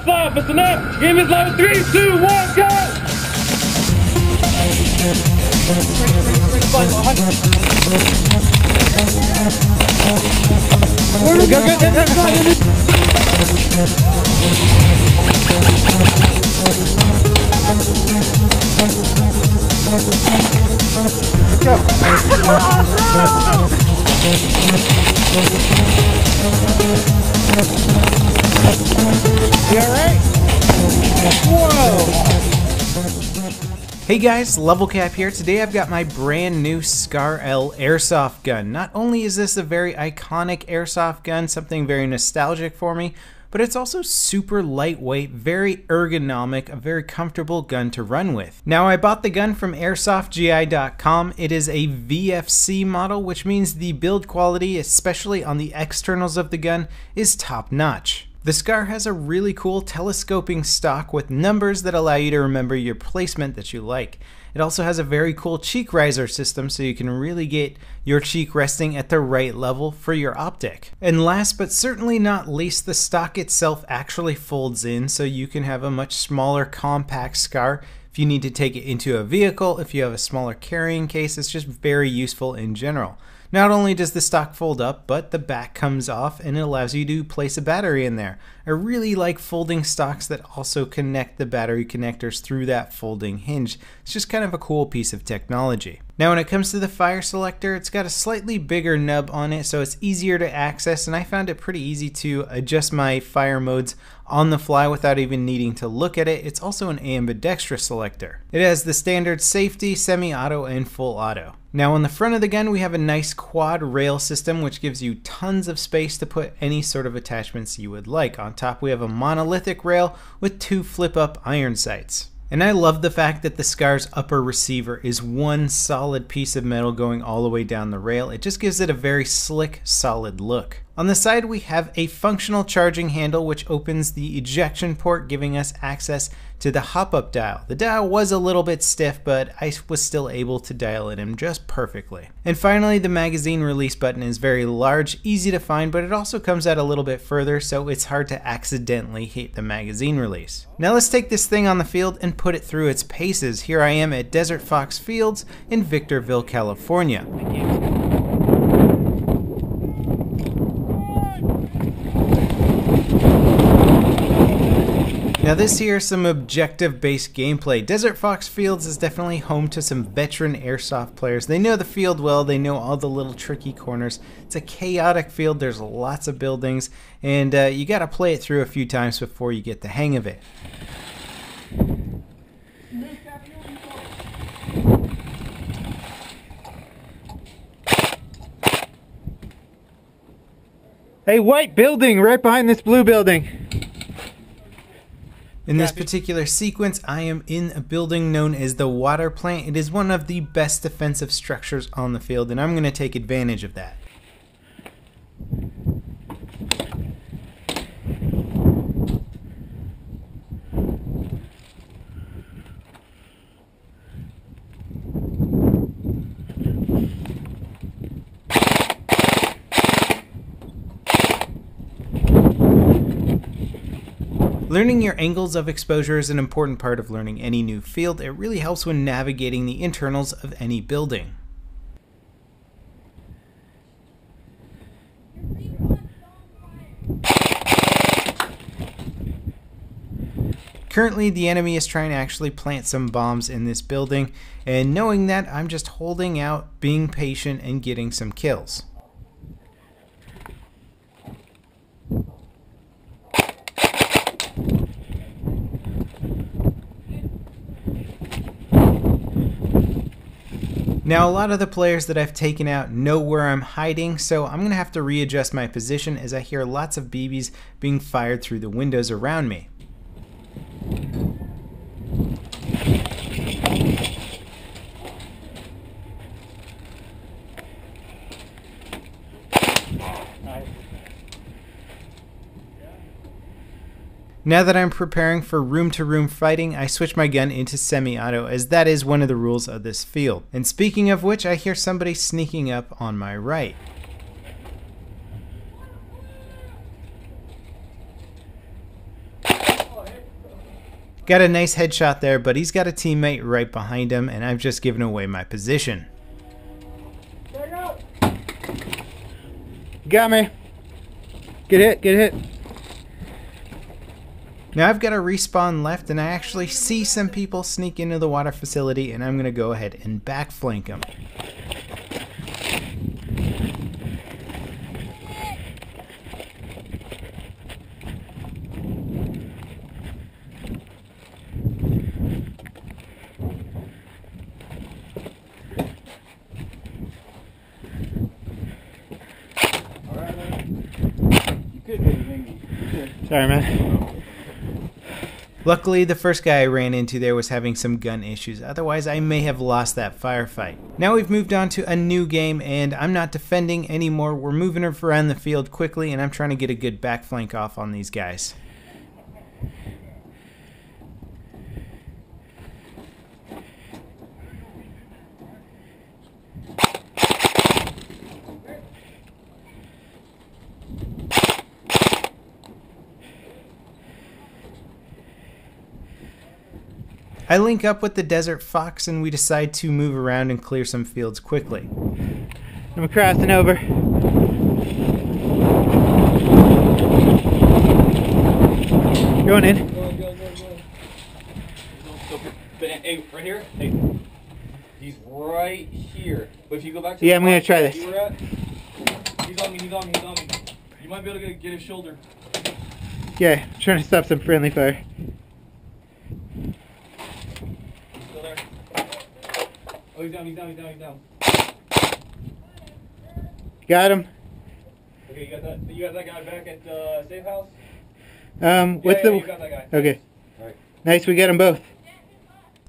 5, listen up. Game is live. 3, 2, 1, go. You alright? Whoa! Hey guys, Level Cap here. Today I've got my brand new Scar L airsoft gun. Not only is this a very iconic airsoft gun, something very nostalgic for me, but it's also super lightweight, very ergonomic, a very comfortable gun to run with. Now, I bought the gun from airsoftgi.com. It is a VFC model, which means the build quality, especially on the externals of the gun, is top notch. The Scar has a really cool telescoping stock with numbers that allow you to remember your placement that you like. It also has a very cool cheek riser system, so you can really get your cheek resting at the right level for your optic. And last but certainly not least, the stock itself actually folds in, so you can have a much smaller compact Scar if you need to take it into a vehicle. If you have a smaller carrying case, it's just very useful in general. Not only does the stock fold up, but the back comes off and it allows you to place a battery in there. I really like folding stocks that also connect the battery connectors through that folding hinge. It's just kind of a cool piece of technology. Now when it comes to the fire selector, it's got a slightly bigger nub on it, so it's easier to access, and I found it pretty easy to adjust my fire modes on the fly without even needing to look at it. It's also an ambidextrous selector. It has the standard safety, semi-auto, and full auto. Now on the front of the gun we have a nice quad rail system which gives you tons of space to put any sort of attachments you would like. On top we have a monolithic rail with 2 flip-up iron sights. And I love the fact that the Scar's upper receiver is one solid piece of metal going all the way down the rail. It just gives it a very slick, solid look. On the side we have a functional charging handle which opens the ejection port, giving us access to the hop-up dial. The dial was a little bit stiff, but I was still able to dial it in just perfectly. And finally, the magazine release button is very large, easy to find, but it also comes out a little bit further, so it's hard to accidentally hit the magazine release. Now let's take this thing on the field and put it through its paces. Here I am at Desert Fox Fields in Victorville, California. Now this here is some objective-based gameplay. Desert Fox Fields is definitely home to some veteran airsoft players. They know the field well, they know all the little tricky corners. It's a chaotic field, there's lots of buildings, and you gotta play it through a few times before you get the hang of it. Hey, white building right behind this blue building. In this particular sequence, I am in a building known as the water plant. It is one of the best defensive structures on the field, and I'm going to take advantage of that. Learning your angles of exposure is an important part of learning any new field. It really helps when navigating the internals of any building. Currently, the enemy is trying to actually plant some bombs in this building, and knowing that, I'm just holding out, being patient, and getting some kills. Now a lot of the players that I've taken out know where I'm hiding, so I'm going to have to readjust my position as I hear lots of BBs being fired through the windows around me. Now that I'm preparing for room-to-room fighting, I switch my gun into semi-auto, as that is one of the rules of this field. And speaking of which, I hear somebody sneaking up on my right. Got a nice headshot there, but he's got a teammate right behind him, and I've just given away my position. Got me. Get hit, get hit. Now I've got a respawn left, and I actually see some people sneak into the water facility, and I'm going to go ahead and backflank them. Sorry, man. Luckily, the first guy I ran into there was having some gun issues, otherwise I may have lost that firefight. Now we've moved on to a new game, and I'm not defending anymore. We're moving around the field quickly, and I'm trying to get a good backflank off on these guys. I link up with the Desert Fox, and we decide to move around and clear some fields quickly. I'm crossing over. Going in. Hey, right here. Hey, he's right here. But if you go back to Yeah, I'm gonna try this. He's on me. He's on me. You might be able to get his shoulder. Yeah, trying to stop some friendly fire. Still there. Oh, he's down. Got him. Okay, you got that guy back at safe house? What's you got that guy. Okay. Alright. Nice, we got them both.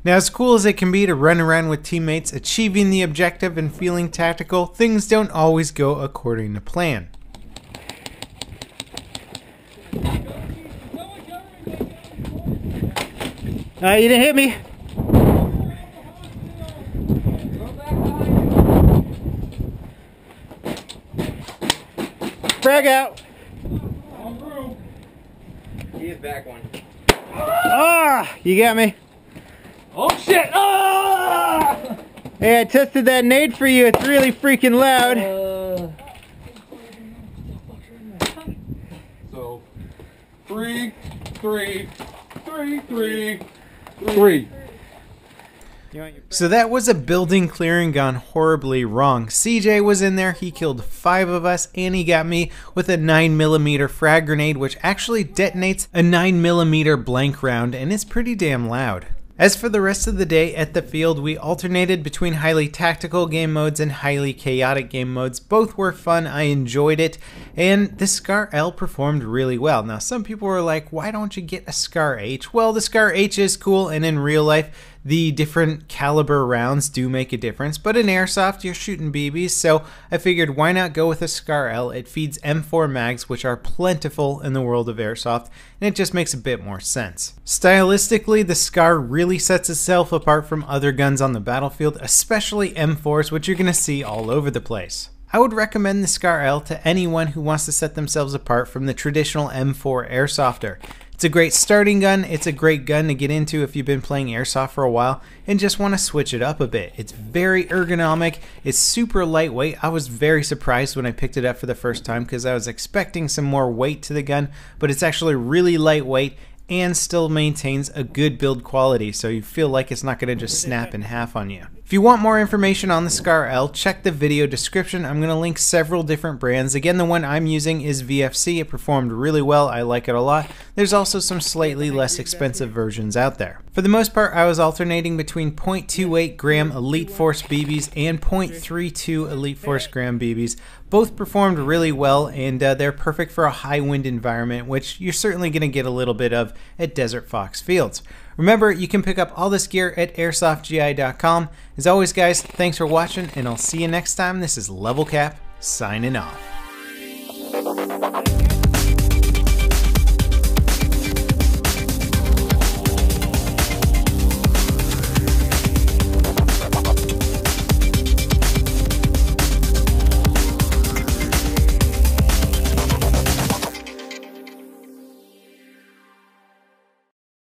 Now, as cool as it can be to run around with teammates, achieving the objective and feeling tactical, things don't always go according to plan. You didn't hit me. Frag out. He is back one. Ah, you got me. Oh shit! Ah! Hey, I tested that nade for you. It's really freaking loud. So, 3, 3, 3, 3, 3. So that was a building clearing gone horribly wrong. CJ was in there, he killed 5 of us, and he got me with a 9mm frag grenade, which actually detonates a 9mm blank round, and it's pretty damn loud. As for the rest of the day at the field, we alternated between highly tactical game modes and highly chaotic game modes. Both were fun, I enjoyed it, and the Scar L performed really well. Now, some people were like, why don't you get a Scar H? Well, the Scar H is cool, and in real life, the different caliber rounds do make a difference, but in airsoft, you're shooting BBs, so I figured why not go with a Scar L? It feeds M4 mags, which are plentiful in the world of airsoft, and it just makes a bit more sense. Stylistically, the Scar really sets itself apart from other guns on the battlefield, especially M4s, which you're going to see all over the place. I would recommend the Scar L to anyone who wants to set themselves apart from the traditional M4 airsofter. It's a great starting gun, it's a great gun to get into if you've been playing airsoft for a while and just want to switch it up a bit. It's very ergonomic, it's super lightweight. I was very surprised when I picked it up for the first time because I was expecting some more weight to the gun, but it's actually really lightweight and still maintains a good build quality, so you feel like it's not going to just snap in half on you. If you want more information on the Scar L, check the video description. I'm going to link several different brands. Again, the one I'm using is VFC. It performed really well. I like it a lot. There's also some slightly less expensive versions out there. For the most part, I was alternating between 0.28 gram Elite Force BBs and 0.32 Elite Force gram BBs. Both performed really well, and they're perfect for a high wind environment, which you're certainly going to get a little bit of at Desert Fox Fields. Remember, you can pick up all this gear at airsoftgi.com. As always, guys, thanks for watching, and I'll see you next time. This is Level Cap, signing off.